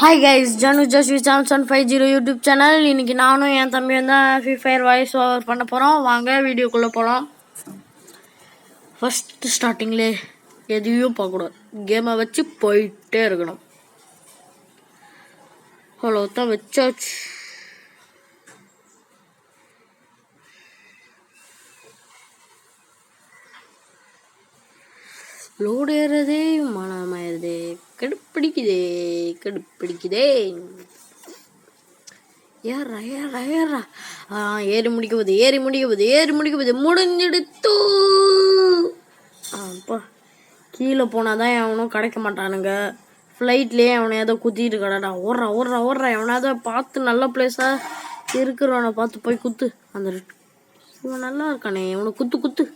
Hi guys, Janu Jasvi Samson 50 YouTube channel. இன்னைக்கு நானும் என் தம்பியும் தான் ஃப்ரீ ஃபயர் வாய்ஸ் ஓவர் பண்ண போகிறோம். வாங்க வீடியோக்குள்ளே போகலாம். ஃபஸ்ட்டு ஸ்டார்டிங்லே எதையும் பார்க்கக்கூடாது, கேமை வச்சு போயிட்டே இருக்கணும். அவ்வளோதான், வச்சாச்சு. லோடு ஏறதே மனமாயிருதே, கடுப்பிடிக்குதே. ஏறா ஏறி முடிக்க போகுது முடிஞ்சிடுத்து. அப்பா, கீழே போனாதான் எவனும் கிடைக்க மாட்டானுங்க. ஃப்ளைட்லேயே அவனை ஏதோ குத்திட்டு கடடா. ஓடுறான் எவனாவது பார்த்து நல்ல பிளேஸாக இருக்கிறவனை பார்த்து போய் குத்து. அந்த இவன் நல்லா இருக்கானே, இவனை குத்துறான்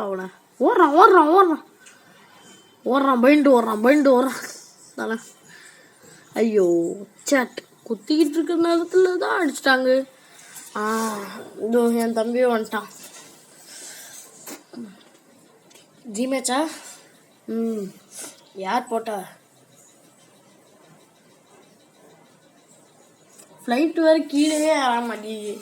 அவனை. ஓடுறான் பயந்து ஓடுறான் தானே. ஐயோ சாட், குத்திக்கிட்டு இருக்கிற நேரத்துல தான் அடிச்சிட்டாங்க. இதோ என் தம்பியே வந்துட்டான். ஜிமேச்சா? யார் போட்டா? ஃப்ளைட் வேறு கீழே ஆக மாட்டேங்குது.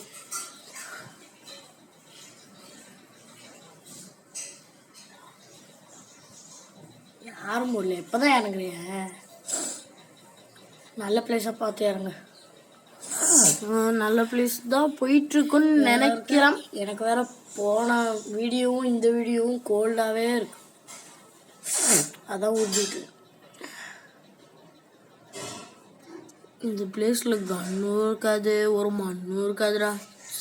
யாரும் போடல, இப்போதான் இறங்குறீங்க. நல்ல பிளேஸாக பார்த்து இறங்க. நல்ல பிளேஸ் தான் போயிட்டுருக்குன்னு நினைக்கிறேன். எனக்கு வேற போன வீடியோவும் இந்த வீடியோவும் கோல்டாகவே இருக்கு, அதான் ஊற்றிட்டு. இந்த பிளேஸில் கன்னும் இருக்காது, ஒரு மண்ணும் இருக்காதுடா.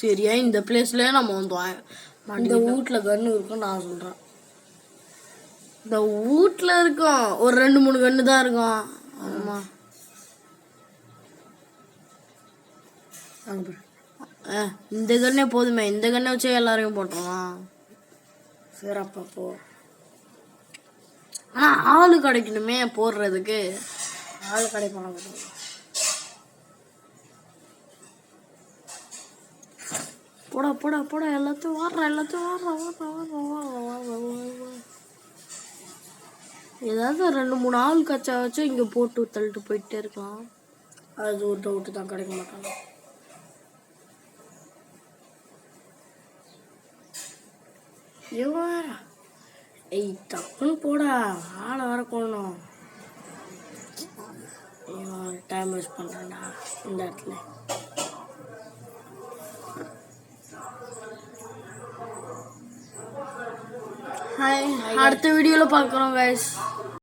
சரியா இந்த பிளேஸ்லேயே நம்ம வந்தோம். இந்த வீட்டில் கன்று இருக்குன்னு நான் சொல்கிறேன். இந்த வீட்டில் இருக்கும் ஒரு 2-3 கன்று தான் இருக்கும். ஆமாம், இந்த கண்ணே போதுமே. இந்த கண்ணை வச்சு எல்லாரையும் போட்டுருவான். சரி, அப்பா போ. ஆனால் ஆளு கிடைக்கணுமே போடுறதுக்கு. ஆள் கிடைப்பான போடா எல்லாத்தையும் வாடுறான். ஏதாவது 2-3 ஆள் கச்சா வச்சு இங்கே போட்டு தள்ளிட்டு போயிட்டே இருக்கலாம். அது ஒரு டவுட்டு தான், கிடைக்க மாட்டாங்க. ஏய் தப்புன்னு போடா, ஆளை வர கொள்ளணும். டைம் வேஸ்ட் பண்ணுறேன்டா இந்த இடத்துல. ஹாய், அடுத்த வீடியோவில் பார்க்குறோம் கைஸ்.